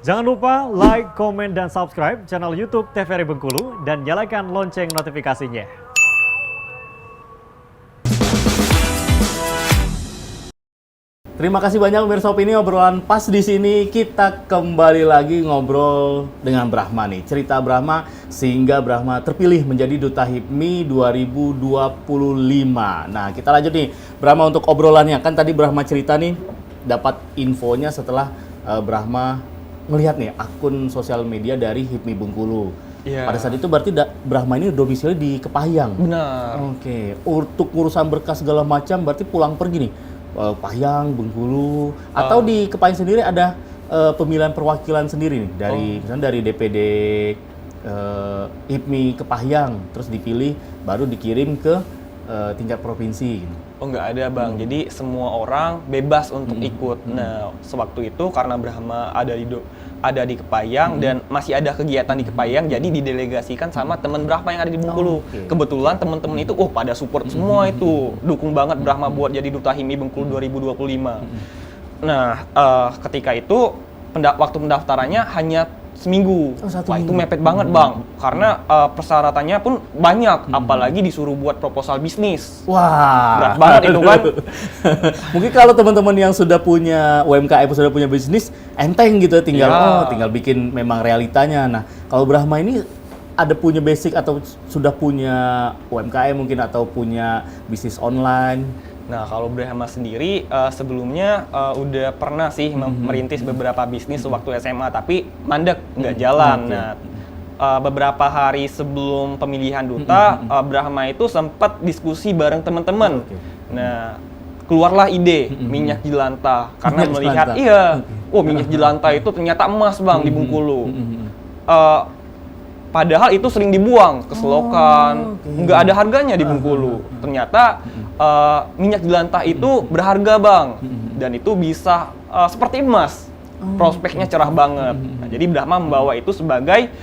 Jangan lupa like, komen, dan subscribe channel YouTube TVRI Bengkulu dan nyalakan lonceng notifikasinya. Terima kasih banyak pemirsa Opini, obrolan pas di sini kita kembali lagi ngobrol dengan Brahma nih. Cerita Brahma sehingga Brahma terpilih menjadi Duta HIPMI 2025. Nah, kita lanjut nih Brahma untuk obrolannya. Kan tadi Brahma cerita nih dapat infonya setelah Brahma ngelihat nih akun sosial media dari HIPMI Bengkulu. Yeah. Pada saat itu berarti Brahma ini domisili di Kepayang. Benar. Oke, untuk urusan berkas segala macam berarti pulang pergi nih. Payang, Bengkulu, atau di Kepayang sendiri ada pemilihan perwakilan sendiri nih dari misalnya dari DPD HIPMI Kepayang, terus dipilih baru dikirim ke tingkat provinsi. Oh, nggak ada Bang, jadi semua orang bebas untuk ikut. Nah, sewaktu itu karena Brahma ada di Kepayang dan masih ada kegiatan di Kepayang, jadi didelegasikan sama teman Brahma yang ada di Bengkulu. Kebetulan teman-teman itu pada support semua itu, dukung banget Brahma buat jadi Duta HIPMI Bengkulu 2025. Nah, ketika itu waktu pendaftarannya hanya seminggu. Wah, itu mepet banget Bang, karena persyaratannya pun banyak, apalagi disuruh buat proposal bisnis. Wah, berat banget itu kan. Mungkin kalau teman-teman yang sudah punya UMKM, sudah punya bisnis, enteng gitu, tinggal tinggal bikin memang realitanya. Nah, kalau Brahma ini ada punya basic atau sudah punya UMKM mungkin atau punya bisnis online. Nah, kalau Brahma sendiri sebelumnya udah pernah sih merintis beberapa bisnis waktu SMA, tapi mandek, nggak jalan. Nah, beberapa hari sebelum pemilihan duta, Brahma itu sempat diskusi bareng teman-teman. Nah, keluarlah ide minyak jelantah karena melihat minyak jelantah itu ternyata emas Bang di Bengkulu. Padahal itu sering dibuang ke selokan, nggak ada harganya di Bengkulu. Ternyata minyak jelantah itu berharga Bang, dan itu bisa seperti emas, prospeknya cerah banget. Nah, jadi Brahma membawa itu sebagai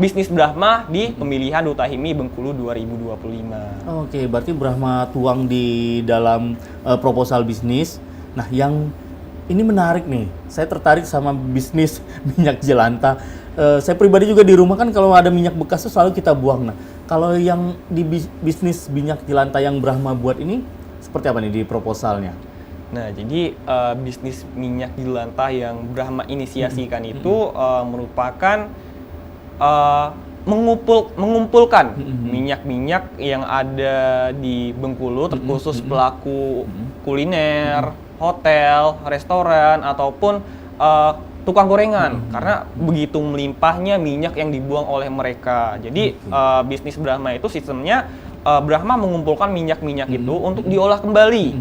bisnis Brahma di pemilihan Duta HIPMI Bengkulu 2025. Oke, berarti Brahma tuang di dalam proposal bisnis. Nah, yang ini menarik nih, saya tertarik sama bisnis minyak jelantah. Saya pribadi juga di rumah kan kalau ada minyak bekas itu selalu kita buang. Nah, kalau yang di bisnis minyak jelantah yang Brahma buat ini seperti apa nih di proposalnya? Nah, jadi bisnis minyak jelantah yang Brahma inisiasikan itu merupakan mengumpulkan minyak-minyak yang ada di Bengkulu, terkhusus pelaku kuliner, hotel, restoran, ataupun tukang gorengan, karena begitu melimpahnya minyak yang dibuang oleh mereka. Jadi bisnis Brahma itu sistemnya Brahma mengumpulkan minyak-minyak itu untuk diolah kembali,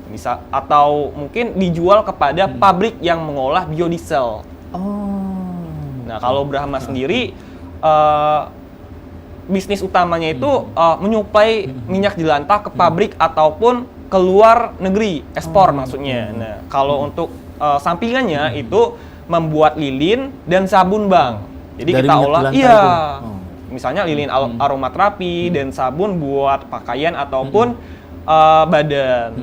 misal atau mungkin dijual kepada pabrik yang mengolah biodiesel. Nah, kalau Brahma sendiri bisnis utamanya itu menyuplai minyak jelantah ke pabrik ataupun ke luar negeri, ekspor maksudnya. Nah, kalau untuk sampingannya itu membuat lilin dan sabun Bang. Jadi dari kita olah, misalnya lilin aromaterapi dan sabun buat pakaian ataupun badan.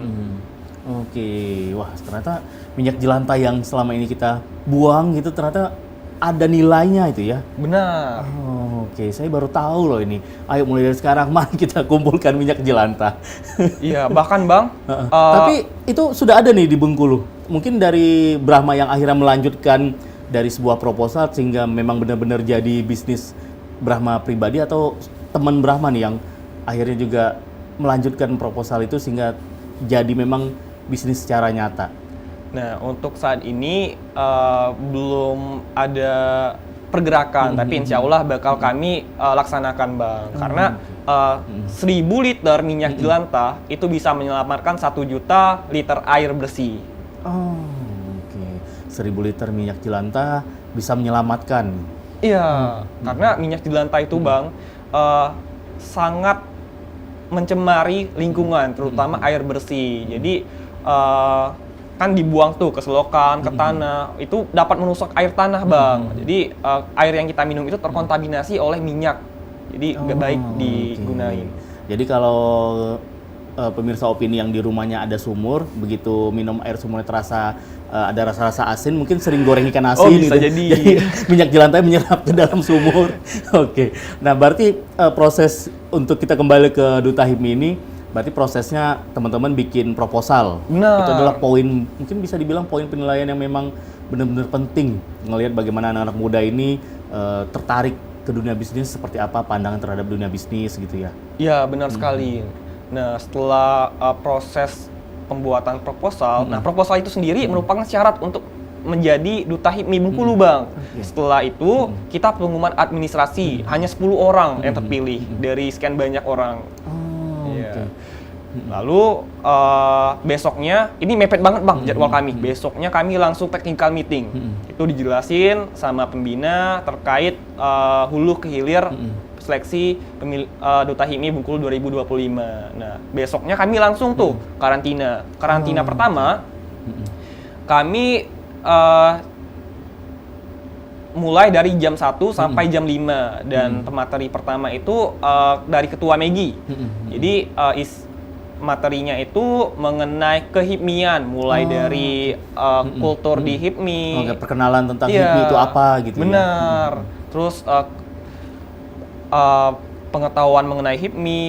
Oke, wah ternyata minyak jelantah yang selama ini kita buang gitu ternyata ada nilainya itu ya. Benar. Oke, saya baru tahu loh ini. Ayo mulai dari sekarang mari kita kumpulkan minyak jelantah. Iya, bahkan Bang. Tapi itu sudah ada nih di Bengkulu. Mungkin dari Brahma yang akhirnya melanjutkan dari sebuah proposal sehingga memang benar-benar jadi bisnis Brahma pribadi, atau teman Brahma nih yang akhirnya juga melanjutkan proposal itu sehingga jadi memang bisnis secara nyata. Nah, untuk saat ini belum ada pergerakan, tapi insya Allah bakal kami laksanakan Bang. Karena 1.000 liter minyak jelantah itu bisa menyelamatkan 1 juta liter air bersih. Oke. 1.000 liter minyak jelantah bisa menyelamatkan. Iya, karena minyak jelantah itu Bang sangat mencemari lingkungan, terutama air bersih. Jadi kan dibuang tuh ke selokan, ke tanah, itu dapat merusak air tanah Bang. Jadi air yang kita minum itu terkontaminasi oleh minyak, jadi nggak baik digunain. Jadi kalau pemirsa opini yang di rumahnya ada sumur, begitu minum air sumurnya terasa ada rasa-rasa asin, mungkin sering goreng ikan asin bisa gitu. jadi. Minyak jelantah menyerap ke dalam sumur. Oke. Nah, berarti proses untuk kita kembali ke Duta HIPMI ini, berarti prosesnya teman-teman bikin proposal. Benar. Itu adalah poin, mungkin bisa dibilang poin penilaian yang memang benar-benar penting ngelihat bagaimana anak-anak muda ini tertarik ke dunia bisnis, seperti apa pandangan terhadap dunia bisnis gitu ya. Iya, benar sekali. Nah, setelah proses pembuatan proposal, nah proposal itu sendiri merupakan syarat untuk menjadi Duta HIPMI Bengkulu, Bang. Setelah itu, kita pengumuman administrasi, hanya 10 orang yang terpilih dari sekian banyak orang. Iya. Oke. Lalu besoknya, ini mepet banget Bang jadwal kami. Besoknya kami langsung technical meeting. Itu dijelasin sama pembina terkait hulu ke hilir seleksi Duta HIPMI Bengkulu 2025. Nah, besoknya kami langsung tuh karantina. Karantina pertama, kami mulai dari jam 1 sampai jam 5 dan pemateri pertama itu dari Ketua Megi. Jadi materinya itu mengenai kehipmian, mulai dari kultur di HIPMI. Oke, perkenalan tentang Iya, HIPMI itu apa gitu. benar. Terus pengetahuan mengenai HIPMI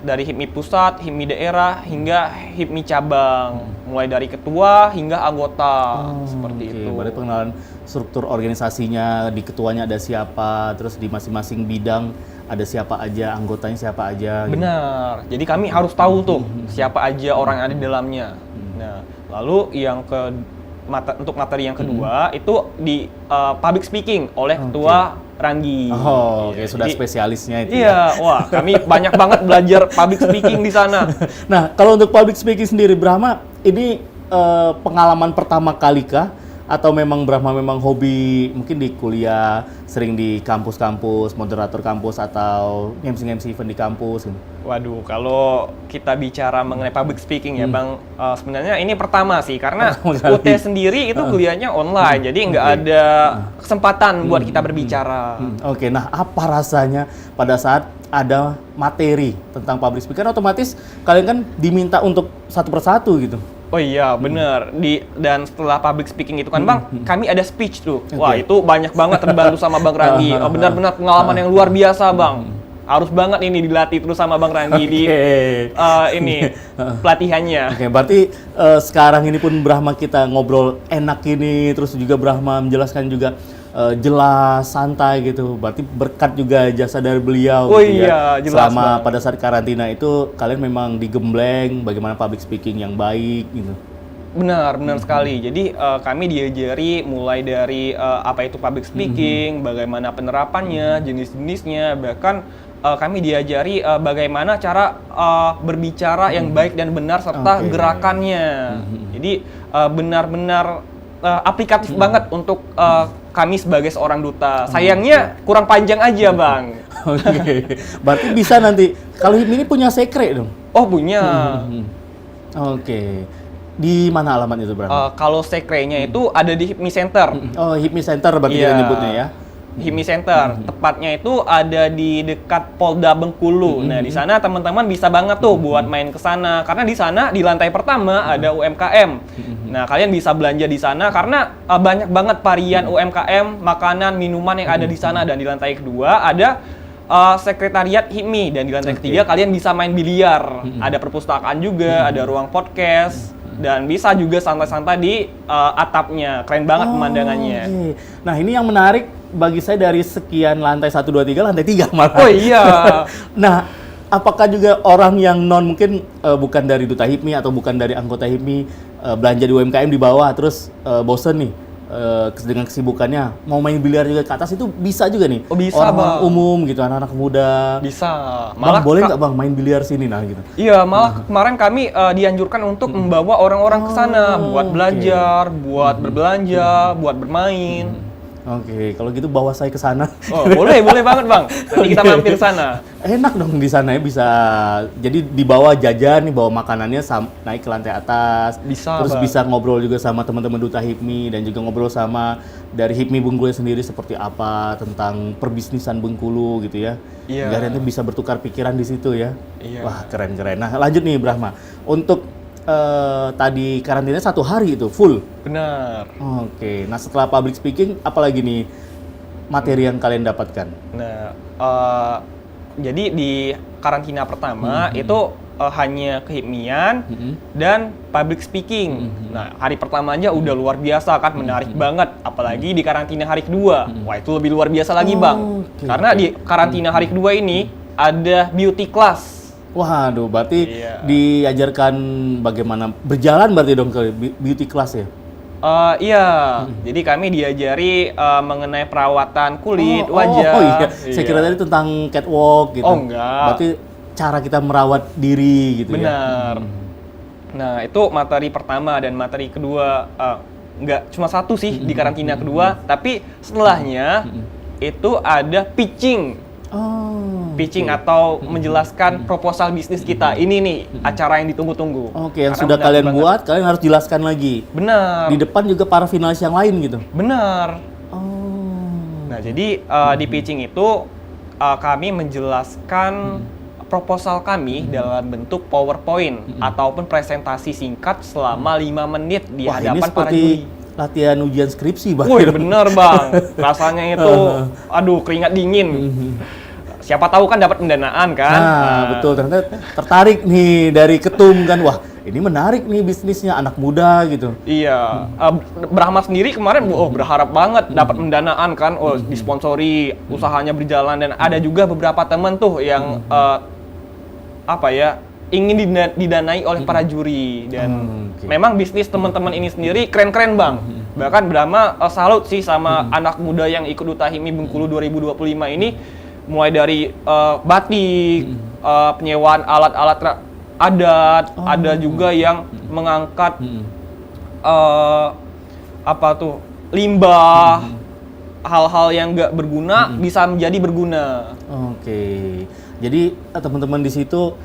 dari HIPMI pusat, HIPMI daerah hingga HIPMI cabang, mulai dari ketua hingga anggota, seperti itu. Berarti pengenalan struktur organisasinya, di ketuanya ada siapa, terus di masing-masing bidang ada siapa aja, anggotanya siapa aja. Gitu. Benar. Jadi kami harus tahu tuh siapa aja orang yang ada di dalamnya. Nah, lalu untuk materi yang kedua itu di public speaking oleh Ketua Ranggi. Oh, oke, sudah Jadi, spesialisnya itu. Iya, wah kami banyak banget belajar public speaking di sana. Nah, kalau untuk public speaking sendiri, Brahma, ini pengalaman pertama kali kah? Atau memang Brahma memang hobi, mungkin di kuliah, sering di kampus-kampus, moderator kampus, atau MC-MC event di kampus gitu? Waduh, kalau kita bicara mengenai public speaking ya Bang, sebenarnya ini pertama sih, karena UT sendiri itu kuliahnya online, jadi nggak ada kesempatan buat kita berbicara. Oke, nah apa rasanya pada saat ada materi tentang public speaking? Kan otomatis kalian kan diminta untuk satu persatu gitu. Oh iya, bener. Dan setelah public speaking itu kan Bang, kami ada speech tuh. Wah, Oke. itu banyak banget terbantu sama Bang Ranggi. Benar-benar pengalaman yang luar biasa Bang. Harus banget ini dilatih terus sama Bang Ranggi di ini pelatihannya. Oke, berarti sekarang ini pun Brahma kita ngobrol enak ini, terus juga Brahma menjelaskan juga jelas, santai gitu. Berarti berkat juga jasa dari beliau. Oh gitu iya, ya. jelas Selama banget. pada saat karantina itu kalian memang digembleng bagaimana public speaking yang baik gitu. Benar sekali. Jadi kami diajari mulai dari apa itu public speaking, bagaimana penerapannya, jenis-jenisnya, bahkan kami diajari bagaimana cara berbicara yang baik dan benar serta Oke. gerakannya. Jadi benar-benar aplikatif banget untuk kami sebagai seorang duta. Sayangnya kurang panjang aja, Bang. Oke. Berarti bisa nanti kalau HIPMI ini punya sekre dong. Oh, punya. Oke. Di mana alamat itu Brahma? Kalau sekrenya itu ada di HIPMI Center. Oh, HIPMI Center berarti Iya. kita nyebutnya ya. HIPMI Center, tepatnya itu ada di dekat Polda Bengkulu. Nah, di sana teman-teman bisa banget tuh buat main ke sana, karena di sana di lantai pertama ada UMKM. Nah, kalian bisa belanja di sana karena banyak banget varian UMKM, makanan, minuman yang ada di sana. Dan di lantai kedua ada sekretariat HIPMI, dan di lantai ketiga kalian bisa main biliar. Ada perpustakaan juga, ada ruang podcast. Dan bisa juga santai-santai di atapnya. Keren banget pemandangannya. Oke. Nah, ini yang menarik bagi saya dari sekian lantai 1, 2, 3, lantai 3 malah. Oh iya. Nah, apakah juga orang yang non mungkin bukan dari Duta HIPMI atau bukan dari anggota HIPMI belanja di UMKM di bawah terus bosen nih dengan kesibukannya mau main biliar juga ke atas, itu bisa juga nih? Oh, bisa, orang Bang. umum gitu, anak-anak muda. Bisa. Bang, boleh nggak Bang main biliar sini nah gitu? Iya, malah kemarin kami dianjurkan untuk membawa orang-orang ke sana buat oke. belajar, buat berbelanja, buat bermain. Oke, kalau gitu bawa saya ke sana. Oh, boleh banget Bang. Nanti kita mampir sana. Enak dong di sana ya, bisa. Jadi dibawa jajan, nih bawa makanannya naik ke lantai atas. Bisa, Terus Bang. bisa ngobrol juga sama teman-teman Duta HIPMI dan juga ngobrol sama dari HIPMI Bengkulu sendiri seperti apa tentang perbisnisan Bengkulu gitu ya. Iya. Biar nanti bisa bertukar pikiran di situ ya. Iya. Wah, keren-keren. Nah, lanjut nih Brahma. Untuk tadi karantina 1 hari itu full. Benar. Oke. Nah, setelah public speaking apalagi nih materi yang kalian dapatkan? Nah, jadi di karantina pertama itu hanya kehipmian dan public speaking. Nah, hari pertama aja udah luar biasa kan, menarik banget. Apalagi di karantina hari kedua. Wah, itu lebih luar biasa lagi, Bang. Oke, Karena di karantina hari kedua ini ada beauty class. Waduh, berarti Iya. diajarkan bagaimana berjalan berarti dong ke beauty class ya? Iya, jadi kami diajari mengenai perawatan kulit, wajah. Oh iya, saya kira tadi tentang catwalk gitu. Oh, enggak. Berarti cara kita merawat diri gitu ya? Benar. Nah, itu materi pertama dan materi kedua nggak cuma satu sih di karantina kedua, tapi setelahnya itu ada pitching. Oh. Pitching atau menjelaskan proposal bisnis kita. Ini nih acara yang ditunggu-tunggu. Oke, yang Karena sudah menarik kalian banget. buat, kalian harus jelaskan lagi. Benar. Di depan juga para finalis yang lain gitu. Benar. Oh. Nah, jadi di pitching itu kami menjelaskan proposal kami dalam bentuk PowerPoint ataupun presentasi singkat selama 5 menit di Wah, ini hadapan para seperti juri. latihan ujian skripsi, Bang. Wih, bener Bang. Rasanya itu, aduh, keringat dingin. Siapa tahu kan dapat pendanaan kan? Nah, betul. Ternyata tertarik nih dari ketum kan. Wah, ini menarik nih bisnisnya, anak muda gitu. Iya. Brahma sendiri kemarin, berharap banget dapat pendanaan kan. Oh, disponsori, usahanya berjalan. Dan ada juga beberapa teman tuh yang ingin didanai oleh para juri. Dan Oke. memang bisnis teman-teman ini sendiri keren-keren Bang. Bahkan Brahma salut sih sama anak muda yang ikut Duta HIPMI Bengkulu 2025 ini. Mulai dari batik, penyewaan alat-alat adat, ada juga yang mengangkat limbah, hal-hal yang nggak berguna bisa menjadi berguna. Oke. Jadi teman-teman di situ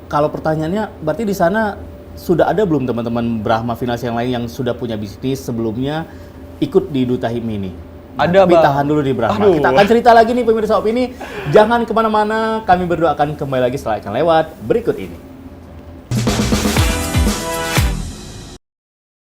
kalau pertanyaannya berarti di sana sudah ada belum teman-teman Brahma Finalis yang lain yang sudah punya bisnis sebelumnya ikut di Duta HIPMI ini? Ada, Tapi Bang. tahan dulu di Brahma. Aduh. Kita akan cerita lagi nih pemirsa Opini. Jangan kemana-mana. Kami berdua akan kembali lagi setelah akan lewat berikut ini.